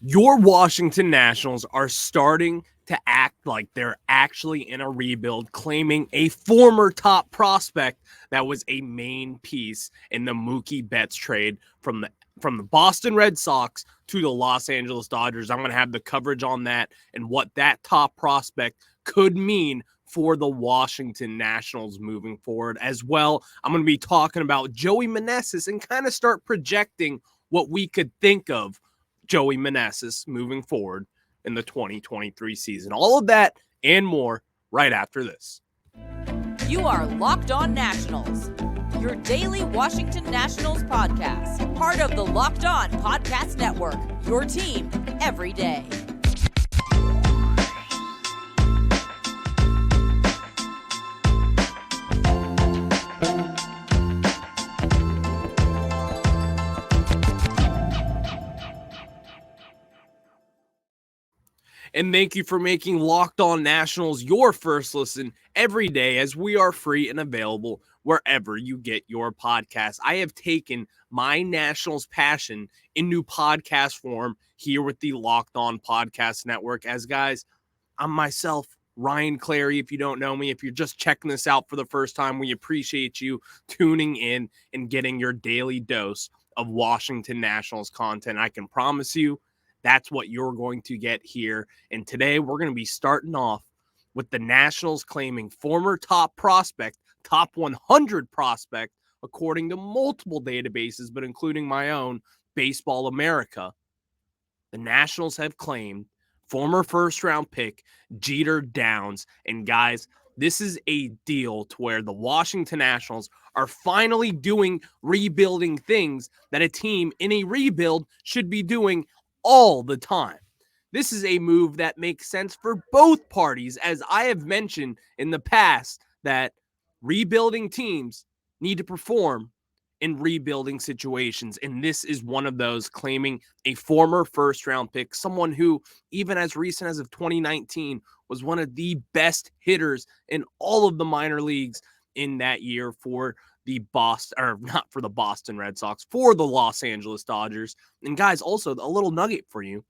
Your Washington Nationals are starting to act like they're actually in a rebuild, claiming a former top prospect that was a main piece in the Mookie Betts trade from the Boston Red Sox to the Los Angeles Dodgers. I'm going to have the coverage on that and what that top prospect could mean for the Washington Nationals moving forward. As well, I'm going to be talking about Joey Meneses and kind of start projecting what we could think of Joey Meneses moving forward in the 2023 season. All of that and more right after this. You are Locked On Nationals, your daily Washington Nationals podcast, part of the Locked On Podcast Network, your team every day. And thank you for making Locked On Nationals your first listen every day, as we are free and available wherever you get your podcasts. I have taken my Nationals passion into podcast form here with the Locked On Podcast Network. As guys, I'm myself, Ryan Clary. If you don't know me, if you're just checking this out for the first time, we appreciate you tuning in and getting your daily dose of Washington Nationals content. I can promise you, that's what you're going to get here. And today we're going to be starting off with the Nationals claiming former top prospect, top 100 prospect, according to multiple databases, but including my own, Baseball America. The Nationals have claimed former first-round pick Jeter Downs. And guys, this is a deal to where the Washington Nationals are finally doing rebuilding things that a team in a rebuild should be doing all the time. This is a move that makes sense for both parties, as I have mentioned in the past that rebuilding teams need to perform in rebuilding situations. And this is one of those, claiming a former first-round pick, someone who, even as recent as of 2019, was one of the best hitters in all of the minor leagues in that year for the Boston, or not for the Boston Red Sox, for the Los Angeles Dodgers. And guys, also a little nugget for you.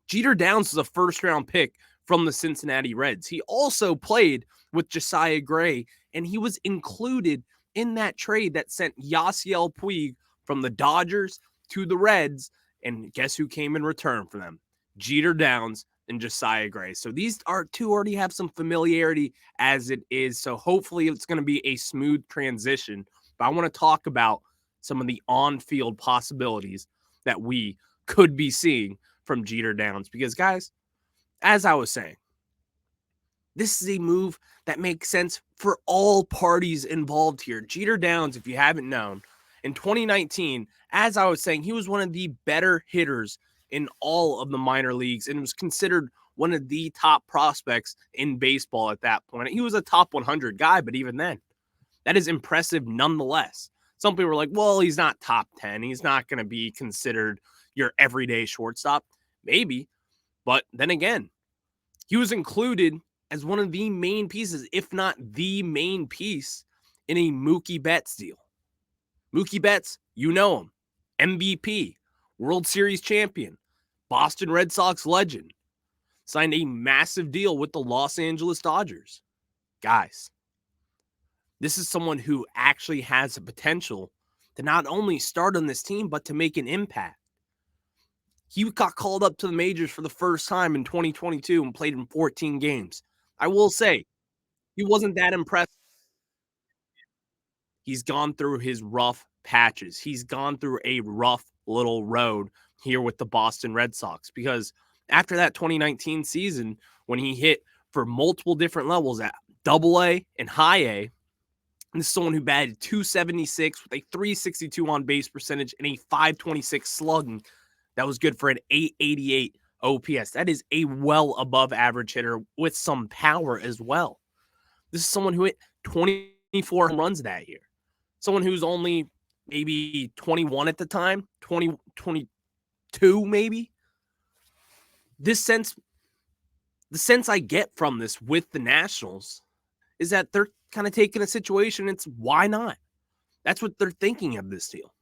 Jeter Downs is a first-round pick from the Cincinnati Reds. He also played with Josiah Gray, and he was included in that trade that sent Yasiel Puig from the Dodgers to the Reds. And guess who came in return for them? Jeter Downs and Josiah Gray. So these two already have some familiarity as it is. So hopefully it's going to be a smooth transition. But I want to talk about some of the on-field possibilities that we could be seeing from Jeter Downs. Because guys, as I was saying, this is a move that makes sense for all parties involved here. Jeter Downs, if you haven't known, in 2019, as I was saying, he was one of the better hitters in all of the minor leagues and was considered one of the top prospects in baseball at that point. He was a top 100 guy, but even then, that is impressive nonetheless. Some people were like, well, he's not top 10. He's not going to be considered your everyday shortstop. Maybe, but then again, he was included as one of the main pieces, if not the main piece, in a Mookie Betts deal. Mookie Betts, you know him, MVP, World Series champion, Boston Red Sox legend, signed a massive deal with the Los Angeles Dodgers. Guys, this is someone who actually has the potential to not only start on this team, but to make an impact. He got called up to the majors for the first time in 2022 and played in 14 games. I will say, he wasn't that impressive. He's gone through his rough patches. He's gone through a rough little road here with the Boston Red Sox, because after that 2019 season, when he hit for multiple different levels at Double-A and High-A, this is someone who batted .276 with a .362 on-base percentage and a .526 slugging. That was good for an .888 OPS. That is a well above average hitter with some power as well. This is someone who hit 24 home runs that year. Someone who's only maybe 21 at the time, 22 maybe. The sense I get from this with the Nationals is that they're kind of taking a situation. It's why not? That's what they're thinking of this deal.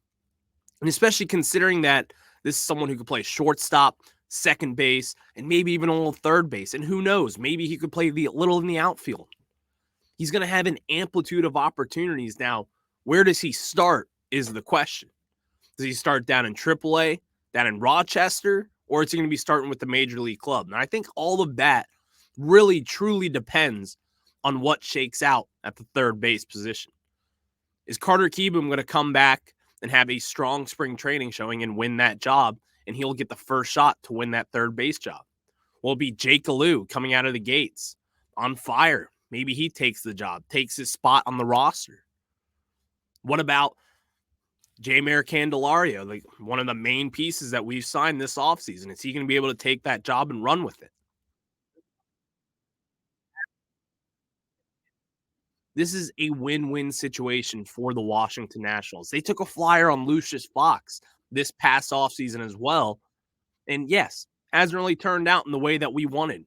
And especially considering that this is someone who can play shortstop, second base, and maybe even a little third base. And who knows, maybe he could play a little in the outfield. He's going to have an amplitude of opportunities. Now, where does he start is the question. Does he start down in AAA, down in Rochester, or is he going to be starting with the major league club? And I think all of that really, truly depends on what shakes out at the third base position. Is Carter Kieboom going to come back and have a strong spring training showing and win that job, and he'll get the first shot to win that third base job? Will it be Jake Alou coming out of the gates on fire? Maybe he takes the job, takes his spot on the roster. What about Jeimer Candelario, like one of the main pieces that we've signed this offseason? Is he going to be able to take that job and run with it? This is a win-win situation for the Washington Nationals. They took a flyer on Lucius Fox this past offseason as well. And yes, hasn't really turned out in the way that we wanted.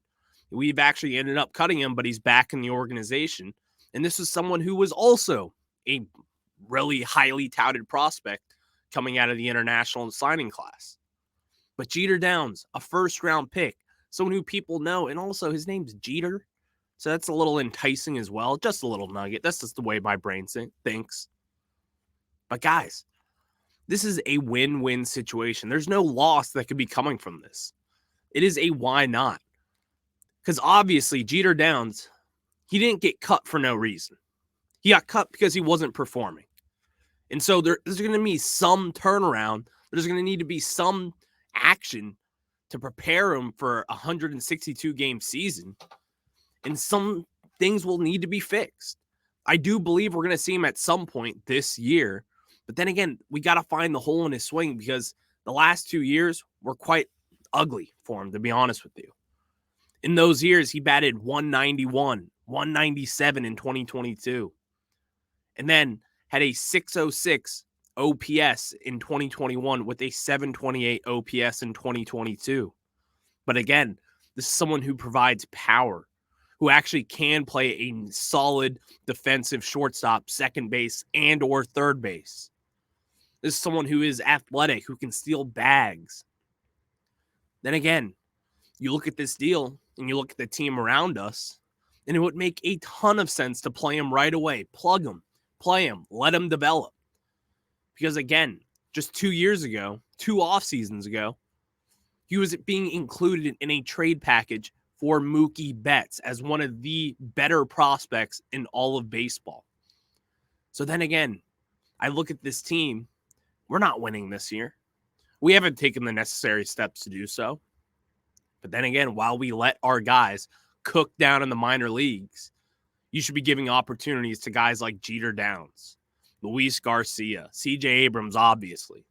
We've actually ended up cutting him, but he's back in the organization. And this is someone who was also a really highly touted prospect coming out of the international signing class. But Jeter Downs, a first-round pick, someone who people know, and also his name's Jeter. So that's a little enticing as well. Just a little nugget. That's just the way my brain thinks. But guys, this is a win-win situation. There's no loss that could be coming from this. It is a why not. Because obviously, Jeter Downs, he didn't get cut for no reason. He got cut because he wasn't performing. And so there's going to be some turnaround. There's going to need to be some action to prepare him for a 162-game season. And some things will need to be fixed. I do believe we're going to see him at some point this year. But then again, we got to find the hole in his swing because the last 2 years were quite ugly for him, to be honest with you. In those years, he batted 191, 197 in 2022. And then had a 606 OPS in 2021 with a 728 OPS in 2022. But again, this is someone who provides power, who actually can play a solid defensive shortstop, second base, and or third base. This is someone who is athletic, who can steal bags. Then again, you look at this deal and you look at the team around us, and it would make a ton of sense to play him right away. Plug him, play him, let him develop. Because again, just 2 years ago, 2 off seasons ago, he was being included in a trade package for Mookie Betts as one of the better prospects in all of baseball. So then again, I look at this team. We're not winning this year. We haven't taken the necessary steps to do so. But then again, while we let our guys cook down in the minor leagues, you should be giving opportunities to guys like Jeter Downs, Luis Garcia, CJ Abrams, obviously.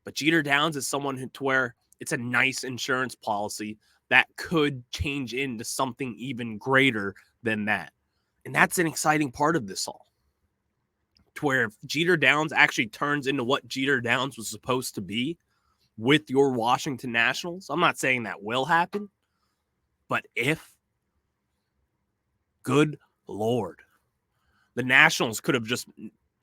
But Jeter Downs is someone to where it's a nice insurance policy that could change into something even greater than that. And that's an exciting part of this all. To where if Jeter Downs actually turns into what Jeter Downs was supposed to be with your Washington Nationals, I'm not saying that will happen, but if, good Lord, the Nationals could have just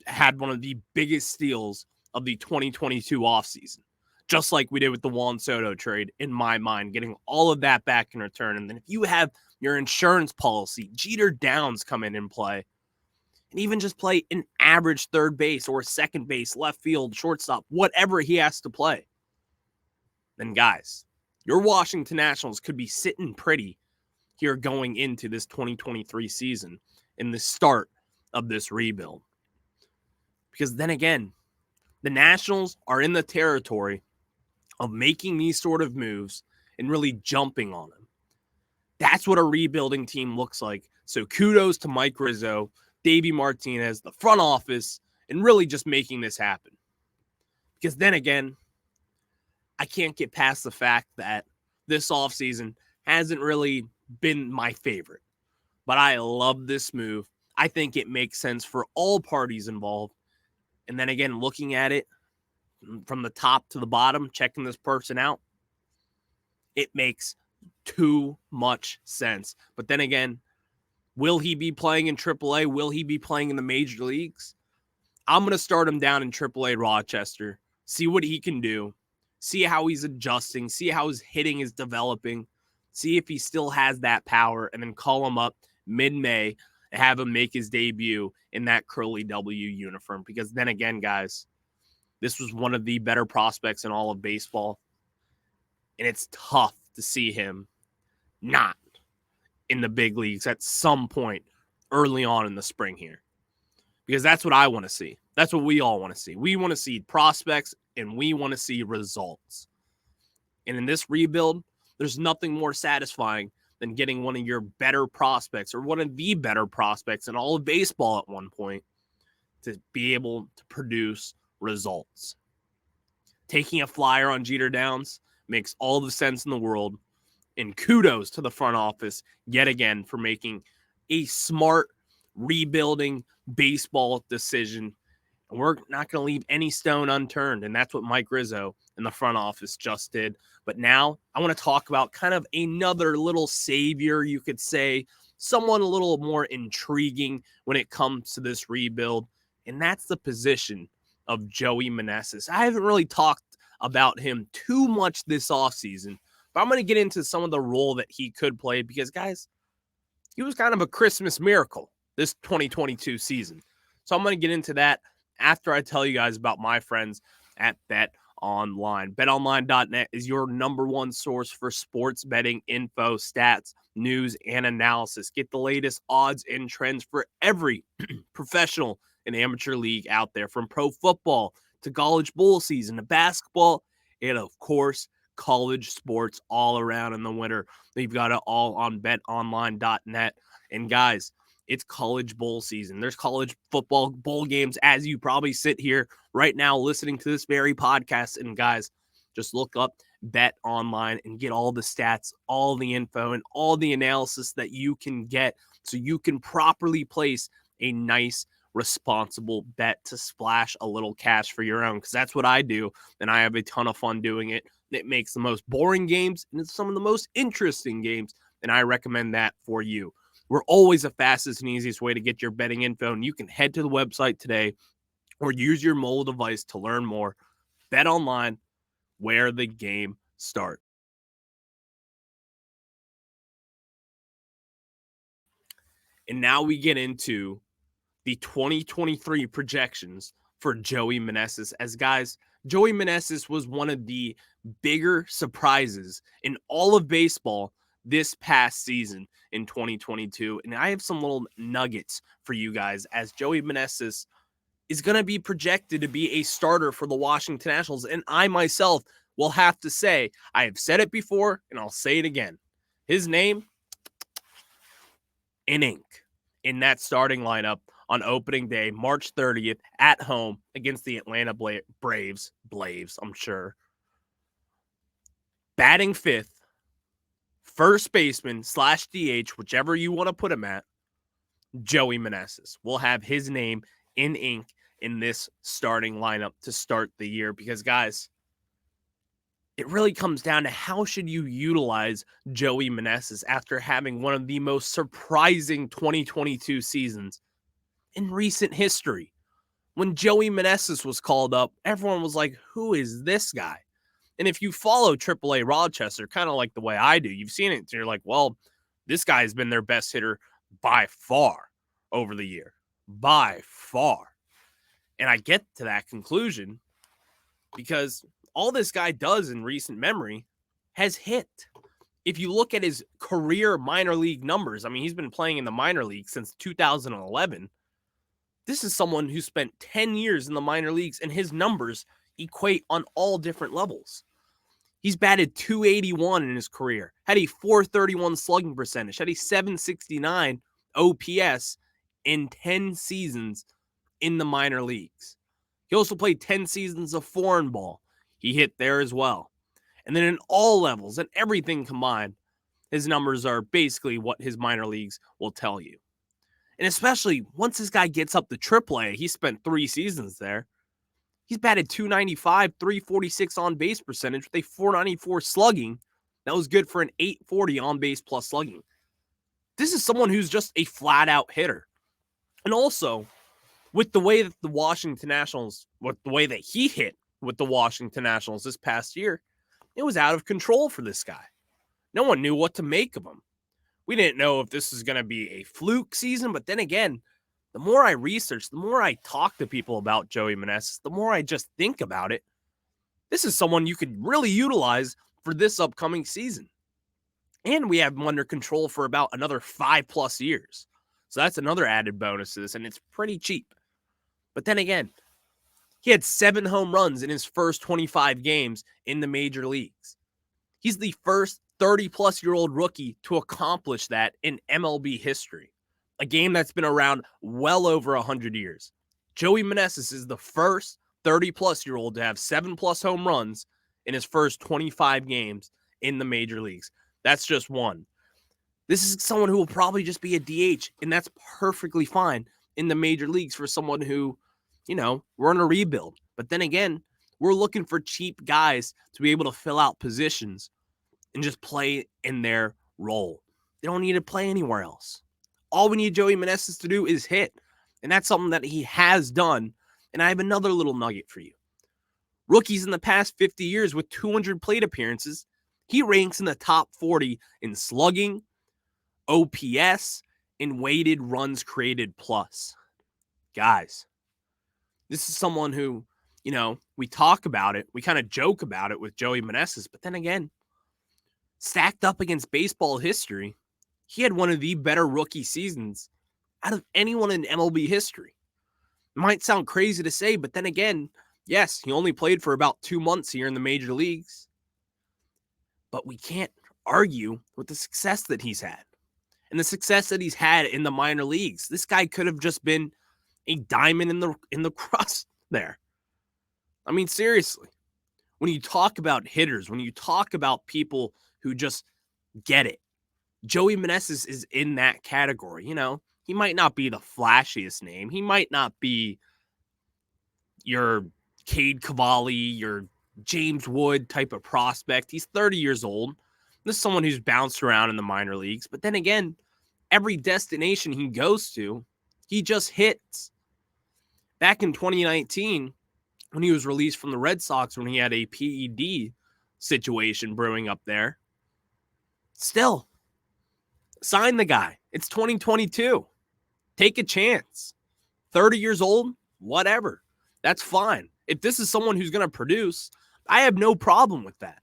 had one of the biggest steals of the 2022 offseason. Just like we did with the Juan Soto trade, in my mind, getting all of that back in return. And then if you have your insurance policy, Jeter Downs come in and play, and even just play an average third base or second base, left field, shortstop, whatever he has to play, then guys, your Washington Nationals could be sitting pretty here going into this 2023 season in the start of this rebuild. Because then again, the Nationals are in the territory of making these sort of moves and really jumping on them. That's what a rebuilding team looks like. So kudos to Mike Rizzo, Davey Martinez, the front office, and really just making this happen. Because then again, I can't get past the fact that this offseason hasn't really been my favorite. But I love this move. I think it makes sense for all parties involved. And then again, looking at it from the top to the bottom, checking this person out, it makes too much sense. But then again, will he be playing in AAA? Will he be playing in the major leagues? I'm going to start him down in AAA Rochester, see what he can do, see how he's adjusting, see how his hitting is developing, see if he still has that power, and then call him up mid-May and have him make his debut in that Curly W uniform. Because then again, guys, this was one of the better prospects in all of baseball, and it's tough to see him not in the big leagues at some point early on in the spring here. Because that's what I want to see. That's what we all want to see. We want to see prospects, and we want to see results. And in this rebuild, there's nothing more satisfying than getting one of your better prospects, or one of the better prospects in all of baseball at one point, to be able to produce results. Taking a flyer on Jeter Downs makes all the sense in the world. And kudos to the front office yet again for making a smart rebuilding baseball decision. And we're not going to leave any stone unturned. And that's what Mike Rizzo and the front office just did. But now I want to talk about kind of another little savior, you could say, someone a little more intriguing when it comes to this rebuild. And that's the position of Joey Meneses. I haven't really talked about him too much this offseason, but I'm going to get into some of the role that he could play because, guys, he was kind of a Christmas miracle this 2022 season. So I'm going to get into that after I tell you guys about my friends at BetOnline. BetOnline.net is your number one source for sports betting info, stats, news, and analysis. Get the latest odds and trends for every professional and amateur league out there, from pro football to college bowl season to basketball, and of course, college sports all around in the winter. They've got it all on betonline.net. And guys, it's college bowl season. There's college football bowl games as you probably sit here right now listening to this very podcast. And guys, just look up Bet Online and get all the stats, all the info, and all the analysis that you can get so you can properly place a nice, responsible bet to splash a little cash for your own, because that's what I do, and I have a ton of fun doing it. It makes the most boring games and it's some of the most interesting games, and I recommend that for you. We're always the fastest and easiest way to get your betting info, and you can head to the website today or use your mobile device to learn more. Bet Online, where the game starts. And now we get into the 2023 projections for Joey Meneses. As guys, Joey Meneses was one of the bigger surprises in all of baseball this past season in 2022. And I have some little nuggets for you guys, as Joey Meneses is going to be projected to be a starter for the Washington Nationals. And I myself will have to say, I have said it before and I'll say it again. His name in ink in that starting lineup on opening day, March 30th, at home against the Atlanta Braves, I'm sure. Batting fifth, first baseman / DH, whichever you want to put him at, Joey Meneses will have his name in ink in this starting lineup to start the year. Because, guys, it really comes down to how should you utilize Joey Meneses after having one of the most surprising 2022 seasons in recent history. When Joey Meneses was called up, everyone was like, who is this guy? And if you follow AAA Rochester, kind of like the way I do, you've seen it. So you're like, well, this guy has been their best hitter by far over the year. By far. And I get to that conclusion because all this guy does in recent memory has hit. If you look at his career minor league numbers, I mean, he's been playing in the minor league since 2011. This is someone who spent 10 years in the minor leagues, and his numbers equate on all different levels. He's batted .281 in his career, had a .431 slugging percentage, had a .769 OPS in 10 seasons in the minor leagues. He also played 10 seasons of foreign ball. He hit there as well. And then in all levels and everything combined, his numbers are basically what his minor leagues will tell you. And especially once this guy gets up to AAA, he spent 3 seasons there. He's batted .295, .346 on base percentage with a .494 slugging. That was good for an .840 on base plus slugging. This is someone who's just a flat out hitter. And also, with the way that the Washington Nationals, with the way that he hit with the Washington Nationals this past year, it was out of control for this guy. No one knew what to make of him. We didn't know if this was going to be a fluke season, but then again, the more I research, the more I talk to people about Joey Meneses, the more I just think about it. This is someone you could really utilize for this upcoming season. And we have him under control for about another 5+ years. So that's another added bonus to this, and it's pretty cheap. But then again, he had 7 home runs in his first 25 games in the major leagues. He's the first 30-plus-year-old rookie to accomplish that in MLB history, a game that's been around well over 100 years. Joey Meneses is the first 30-plus-year-old to have 7+ home runs in his first 25 games in the major leagues. That's just one. This is someone who will probably just be a DH, and that's perfectly fine in the major leagues for someone who, we're in a rebuild. But then again, we're looking for cheap guys to be able to fill out positions and just play in their role. They don't need to play anywhere else. All we need Joey Meneses to do is hit, and that's something that he has done. And I have another little nugget for you. Rookies in the past 50 years with 200 plate appearances, he ranks in the top 40 in slugging, OPS, and weighted runs created plus. Guys, this is someone who, we talk about it. We kind of joke about it with Joey Meneses. But then again, stacked up against baseball history, he had one of the better rookie seasons out of anyone in MLB history. It might sound crazy to say, but then again, yes, he only played for about 2 months here in the major leagues. But we can't argue with the success that he's had. And the success that he's had in the minor leagues. This guy could have just been a diamond in the crust there. I mean, seriously. When you talk about hitters, when you talk about people who just get it, Joey Meneses is in that category. He might not be the flashiest name. He might not be your Cade Cavalli, your James Wood type of prospect. He's 30 years old. This is someone who's bounced around in the minor leagues. But then again, every destination he goes to, he just hits. Back in 2019, when he was released from the Red Sox, when he had a PED situation brewing up there, still, sign the guy. It's 2022. Take a chance. 30 years old, whatever. That's fine. If this is someone who's going to produce, I have no problem with that.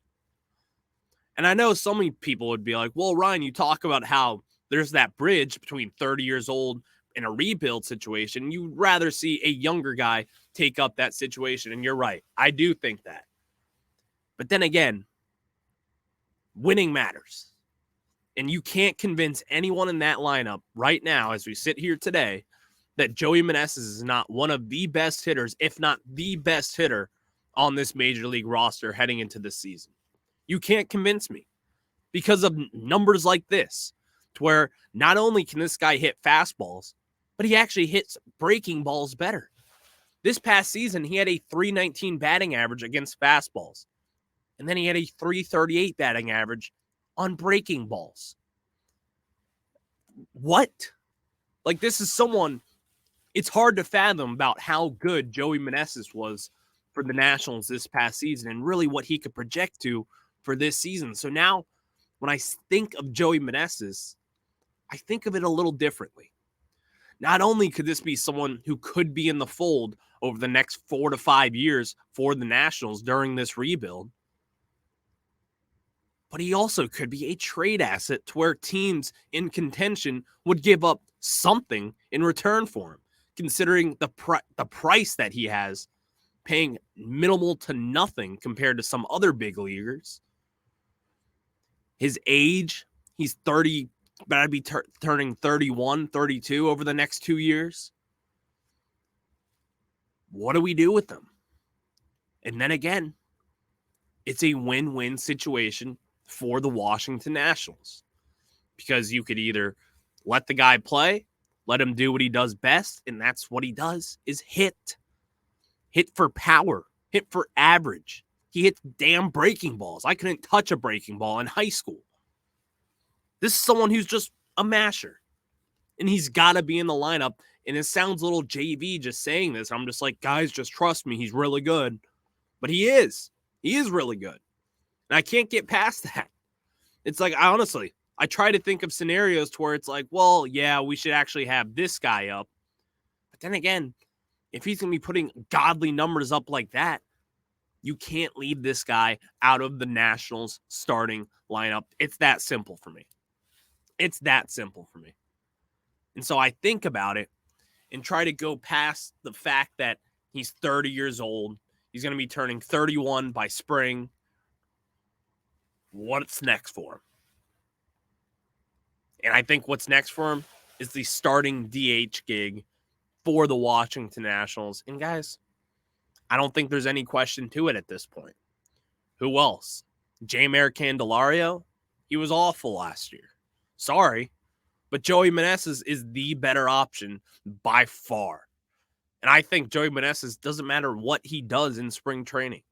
And I know so many people would be like, well, Ryan, you talk about how there's that bridge between 30 years old and a rebuild situation. You'd rather see a younger guy take up that situation. And you're right. I do think that. But then again, winning matters. And you can't convince anyone in that lineup right now, as we sit here today, that Joey Meneses is not one of the best hitters, if not the best hitter on this major league roster heading into this season. You can't convince me because of numbers like this, to where not only can this guy hit fastballs, but he actually hits breaking balls better. This past season, he had a .319 batting average against fastballs. And then he had a .338 batting average on breaking balls. What? Like, this is someone, it's hard to fathom about how good Joey Meneses was for the Nationals this past season and really what he could project to for this season. So now, when I think of Joey Meneses, I think of it a little differently. Not only could this be someone who could be in the fold over the next 4 to 5 years for the Nationals during this rebuild, but he also could be a trade asset to where teams in contention would give up something in return for him, considering the price that he has, paying minimal to nothing compared to some other big leaguers. His age, he's 30, but I'd be turning 31, 32 over the next 2 years. What do we do with them? And then again, it's a win-win situation for the Washington Nationals, because you could either let the guy play, let him do what he does best, and that's what he does, is hit. Hit for power, hit for average. He hits damn breaking balls. I couldn't touch a breaking ball in high school. This is someone who's just a masher, and he's got to be in the lineup. And it sounds a little JV just saying this. I'm just like, guys, just trust me. He's really good. But he is. He is really good. And I can't get past that. It's like, I try to think of scenarios to where it's like, well, yeah, we should actually have this guy up. But then again, if he's going to be putting godly numbers up like that, you can't leave this guy out of the Nationals starting lineup. It's that simple for me. It's that simple for me. And so I think about it and try to go past the fact that he's 30 years old. He's going to be turning 31 by spring. What's next for him? And I think what's next for him is the starting DH gig for the Washington Nationals. And guys, I don't think there's any question to it at this point. Who else? Jeimer Candelario? He was awful last year. Sorry, but Joey Meneses is the better option by far. And I think Joey Meneses doesn't matter what he does in spring training.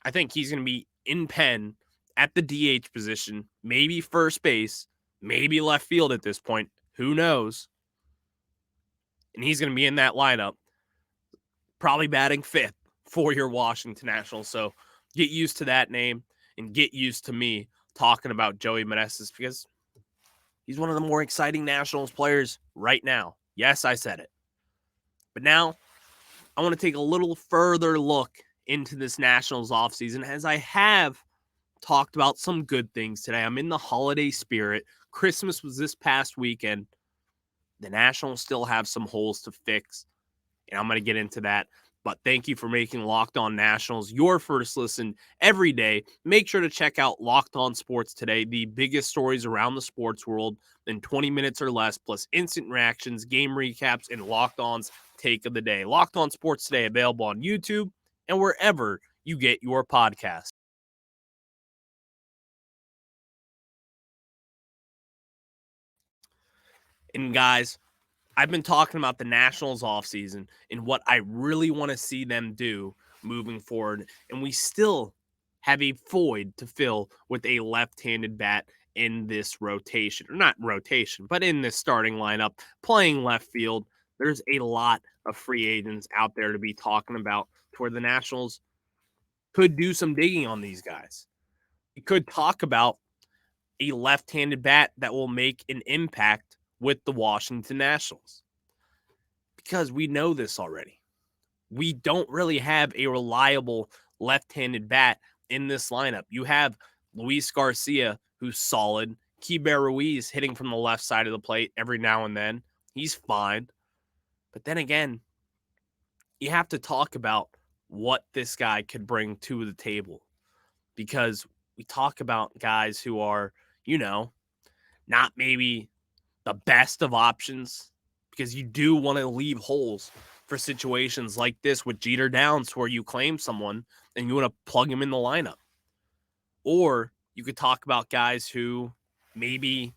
I think he's going to be in pen at the DH position, maybe first base, maybe left field at this point. Who knows? And he's going to be in that lineup, probably batting fifth for your Washington Nationals. So get used to that name and get used to me talking about Joey Meneses because he's one of the more exciting Nationals players right now. Yes, I said it. But now I want to take a little further look into this Nationals offseason as I have talked about some good things today. I'm in the holiday spirit. Christmas was this past weekend. The Nationals still have some holes to fix, and I'm going to get into that. But thank you for making Locked On Nationals your first listen every day. Make sure to check out Locked On Sports Today, the biggest stories around the sports world in 20 minutes or less, plus instant reactions, game recaps, and Locked On's take of the day. Locked On Sports Today, available on YouTube and wherever you get your podcasts. And guys, I've been talking about the Nationals offseason and what I really want to see them do moving forward. And we still have a void to fill with a left-handed bat in this rotation. Or not rotation, but in this starting lineup, playing left field. There's a lot of free agents out there to be talking about to where the Nationals could do some digging on these guys. We could talk about a left-handed bat that will make an impact with the Washington Nationals. Because we know this already. We don't really have a reliable left-handed bat in this lineup. You have Luis Garcia, who's solid. Keibert Ruiz hitting from the left side of the plate every now and then. He's fine. But then again, you have to talk about what this guy could bring to the table. Because we talk about guys who are, not maybe the best of options, because you do want to leave holes for situations like this with Jeter Downs where you claim someone and you want to plug him in the lineup. Or you could talk about guys who maybe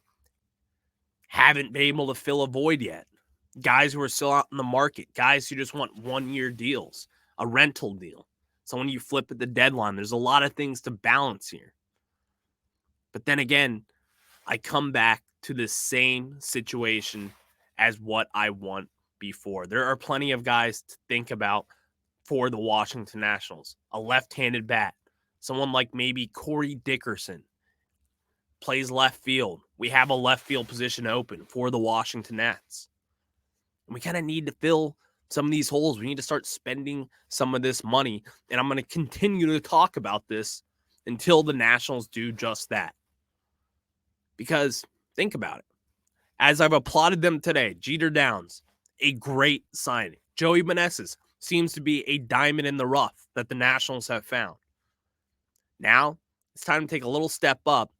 haven't been able to fill a void yet. Guys who are still out in the market. Guys who just want 1-year deals, a rental deal. Someone you flip at the deadline. There's a lot of things to balance here. But then again, I come back to the same situation as what I want before. There are plenty of guys to think about for the Washington Nationals. A left-handed bat. Someone like maybe Corey Dickerson plays left field. We have a left field position open for the Washington Nats. And we kind of need to fill some of these holes. We need to start spending some of this money. And I'm going to continue to talk about this until the Nationals do just that. Because think about it. As I've applauded them today, Jeter Downs, a great signing. Joey Meneses seems to be a diamond in the rough that the Nationals have found. Now, it's time to take a little step up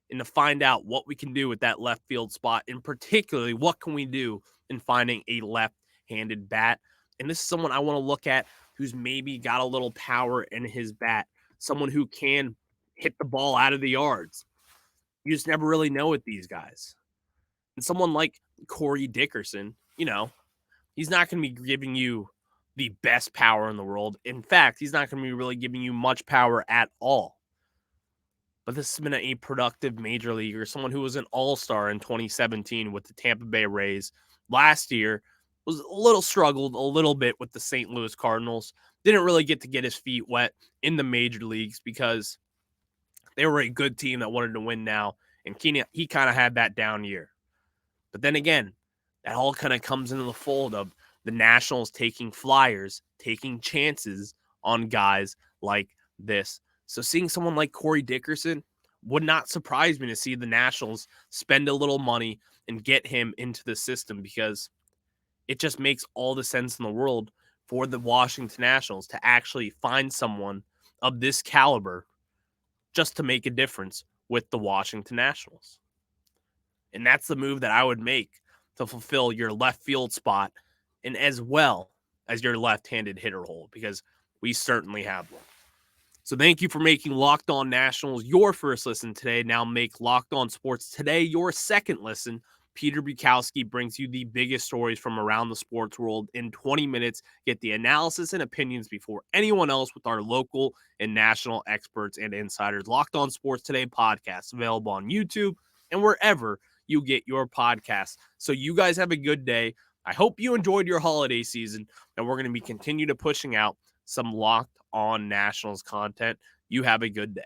and to find out what we can do with that left field spot, and particularly what can we do in finding a left-handed bat. And this is someone I want to look at who's maybe got a little power in his bat, someone who can hit the ball out of the yards. You just never really know with these guys. And someone like Corey Dickerson, he's not going to be giving you the best power in the world. In fact, he's not going to be really giving you much power at all. But this has been a productive major leaguer, someone who was an all-star in 2017 with the Tampa Bay Rays. Last year, was a little struggled a little bit with the St. Louis Cardinals. Didn't really get his feet wet in the major leagues because they were a good team that wanted to win now, and he kind of had that down year. But then again, that all kind of comes into the fold of the Nationals taking flyers, taking chances on guys like this. So seeing someone like Corey Dickerson would not surprise me to see the Nationals spend a little money and get him into the system, because it just makes all the sense in the world for the Washington Nationals to actually find someone of this caliber just to make a difference with the Washington Nationals. And that's the move that I would make to fulfill your left field spot, and as well as your left-handed hitter hole, because we certainly have one. So thank you for making Locked On Nationals your first listen today. Now make Locked On Sports Today your second listen. Peter Bukowski brings you the biggest stories from around the sports world in 20 minutes. Get the analysis and opinions before anyone else with our local and national experts and insiders. Locked On Sports Today podcast available on YouTube and wherever you get your podcasts. So you guys have a good day. I hope you enjoyed your holiday season, and we're going to be continue to pushing out some Locked On Nationals content. You have a good day.